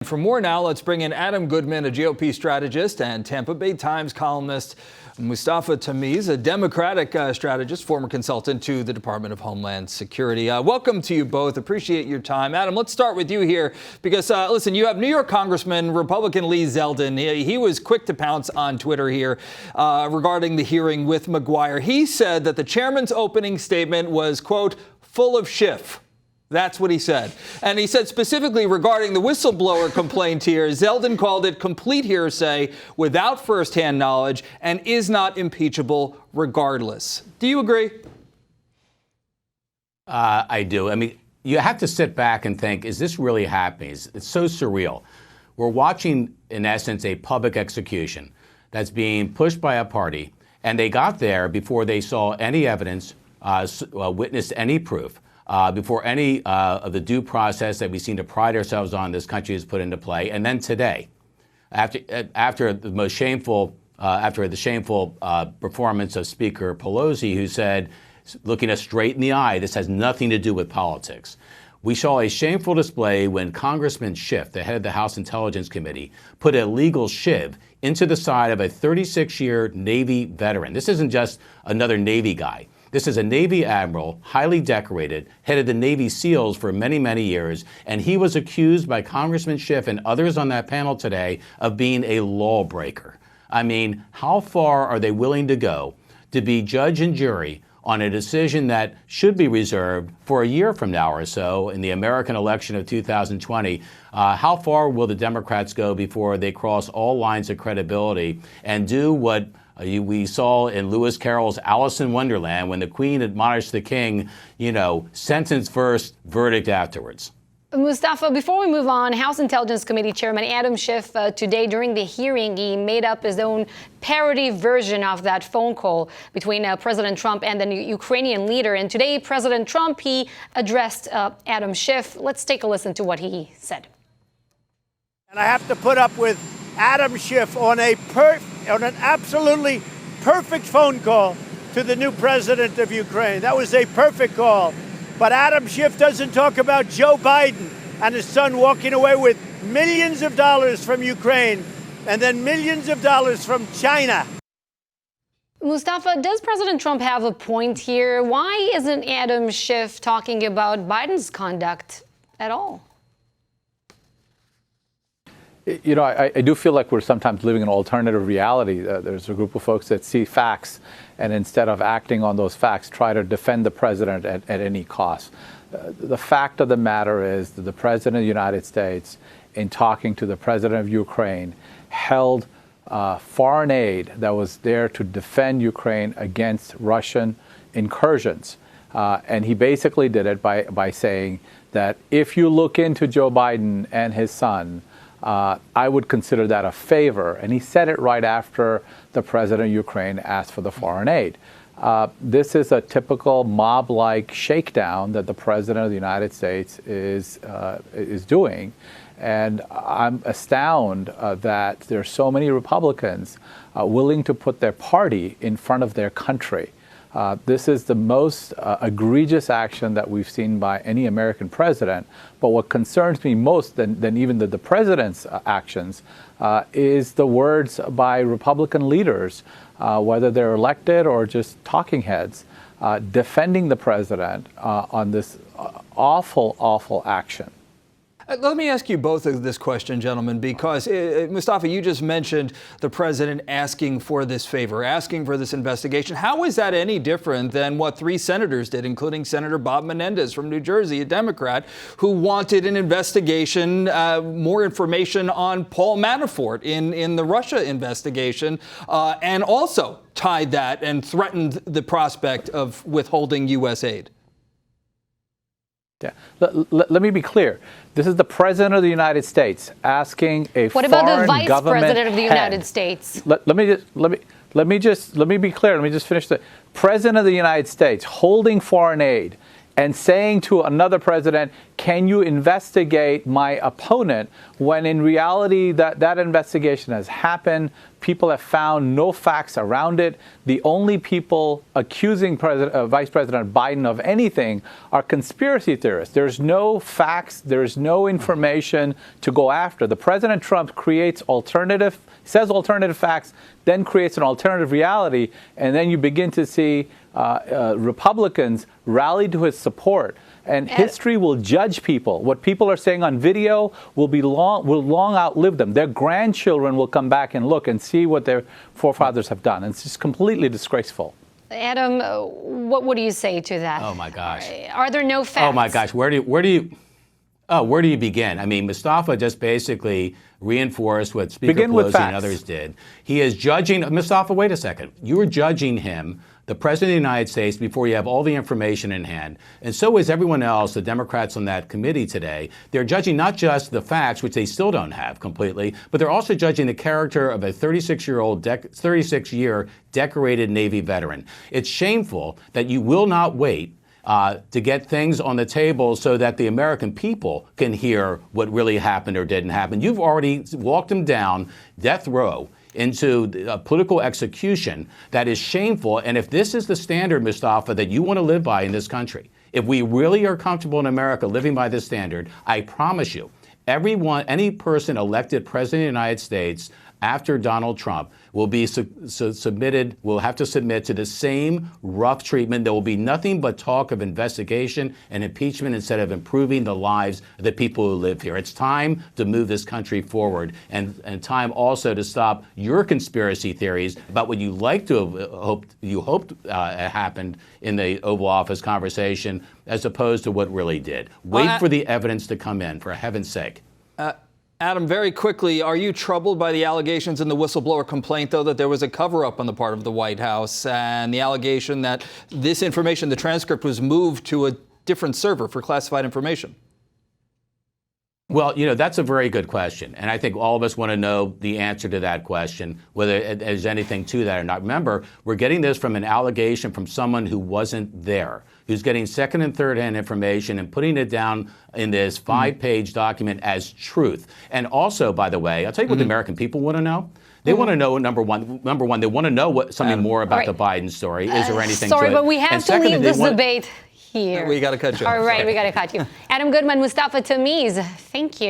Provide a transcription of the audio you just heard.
For more now, let's bring in Adam Goodman, a GOP strategist, and Tampa Bay Times columnist Mustafa Tameez, a Democratic strategist, former consultant to the Department of Homeland Security. Welcome to you both. Appreciate your time. Adam, let's start with you here because, listen, you have New York Congressman Republican Lee Zeldin. He was quick to pounce on Twitter here regarding the hearing with McGuire. He said that the chairman's opening statement was, quote, full of shiff. That's what he said. And he said specifically regarding the whistleblower complaint here, Zeldin called it complete hearsay without firsthand knowledge and is not impeachable regardless. Do you agree? I do. I mean, you have to sit back and think, is this really happening? It's so surreal. We're watching, in essence, a public execution that's being pushed by a party, and they got there before they saw any evidence, witnessed any proof. Before any of the due process that we seem to pride ourselves on this country is put into play. And then today, after the shameful performance of Speaker Pelosi, who said, looking us straight in the eye, this has nothing to do with politics. We saw a shameful display when Congressman Schiff, the head of the House Intelligence Committee, put a legal shiv into the side of a 36-year Navy veteran. This isn't just another Navy guy. This is a Navy admiral, highly decorated, headed the Navy SEALs for many, many years, and he was accused by Congressman Schiff and others on that panel today of being a lawbreaker. I mean, how far are they willing to go to be judge and jury on a decision that should be reserved for a year from now or so in the American election of 2020? How far will the Democrats go before they cross all lines of credibility and do what we saw in Lewis Carroll's Alice in Wonderland when the Queen admonished the King, sentence first, verdict afterwards? Mustafa, before we move on, House Intelligence Committee Chairman Adam Schiff today during the hearing, he made up his own parody version of that phone call between President Trump and the Ukrainian leader. And today, President Trump, he addressed Adam Schiff. Let's take a listen to what he said. And I have to put up with Adam Schiff on an absolutely perfect phone call to the new president of Ukraine. That was a perfect call. But Adam Schiff doesn't talk about Joe Biden and his son walking away with millions of dollars from Ukraine and then millions of dollars from China. Mustafa, does President Trump have a point here? Why isn't Adam Schiff talking about Biden's conduct at all? I do feel like we're sometimes living an alternative reality. There's a group of folks that see facts and instead of acting on those facts, try to defend the president at any cost. The fact of the matter is that the president of the United States, in talking to the president of Ukraine, held foreign aid that was there to defend Ukraine against Russian incursions. And he basically did it by saying that if you look into Joe Biden and his son, I would consider that a favor. And he said it right after the president of Ukraine asked for the foreign aid. This is a typical mob-like shakedown that the president of the United States is doing. And I'm astounded that there are so many Republicans willing to put their party in front of their country. This is the most egregious action that we've seen by any American president. But what concerns me most than even the president's actions is the words by Republican leaders, whether they're elected or just talking heads, defending the president on this awful, awful action. Let me ask you both of this question, gentlemen, because, Mustafa, you just mentioned the president asking for this favor, asking for this investigation. How is that any different than what three senators did, including Senator Bob Menendez from New Jersey, a Democrat, who wanted an investigation, more information on Paul Manafort in the Russia investigation, and also tied that and threatened the prospect of withholding U.S. aid? Yeah. Let me be clear. This is the president of the United States asking a What foreign about the vice government president of the head. United States? Let me be clear. Let me just finish the president of the United States holding foreign aid and saying to another president, can you investigate my opponent when in reality that investigation has happened? People have found no facts around it. The only people accusing Vice President Biden of anything are conspiracy theorists. There's no facts. There's no information to go after. The President Trump says alternative facts, then creates an alternative reality, and then you begin to see Republicans rally to his support. And history will judge people. What people are saying on video will long outlive them. Their grandchildren will come back and look and see what their forefathers have done. And it's just completely disgraceful. Adam, what do you say to that? Oh my gosh. Are there no facts? Oh my gosh. Where do you begin? I mean, Mustafa just basically reinforced what Speaker Pelosi and others did. He is judging Mustafa. Wait a second. You are judging him, the President of the United States, before you have all the information in hand. And so is everyone else, the Democrats on that committee today. They're judging not just the facts, which they still don't have completely, but they're also judging the character of a 36-year decorated Navy veteran. It's shameful that you will not wait to get things on the table so that the American people can hear what really happened or didn't happen. You've already walked him down death row into a political execution that is shameful. And if this is the standard, Mustafa, that you want to live by in this country, if we really are comfortable in America living by this standard, I promise you, any person elected president of the United States after Donald Trump will be will have to submit to the same rough treatment. There will be nothing but talk of investigation and impeachment instead of improving the lives of the people who live here. It's time to move this country forward, and time also to stop your conspiracy theories about what you like to have hoped happened in the Oval Office conversation, as opposed to what really did. Wait for the evidence to come in, for heaven's sake. Adam, very quickly, are you troubled by the allegations in the whistleblower complaint, though, that there was a cover-up on the part of the White House and the allegation that this information, the transcript, was moved to a different server for classified information? Well, that's a very good question. And I think all of us want to know the answer to that question, whether there's anything to that or not. Remember, we're getting this from an allegation from someone who wasn't there, who's getting second and third hand information and putting it down in this 5-page document as truth. And also, by the way, I'll tell you what the American people want to know. They want to know, number one, they want to know something more about the Biden story. Is there anything to it? Sorry, but we have to leave this debate here. We got to cut you. All right, we got to cut you. Adam Goodman, Mustafa Tameez, thank you.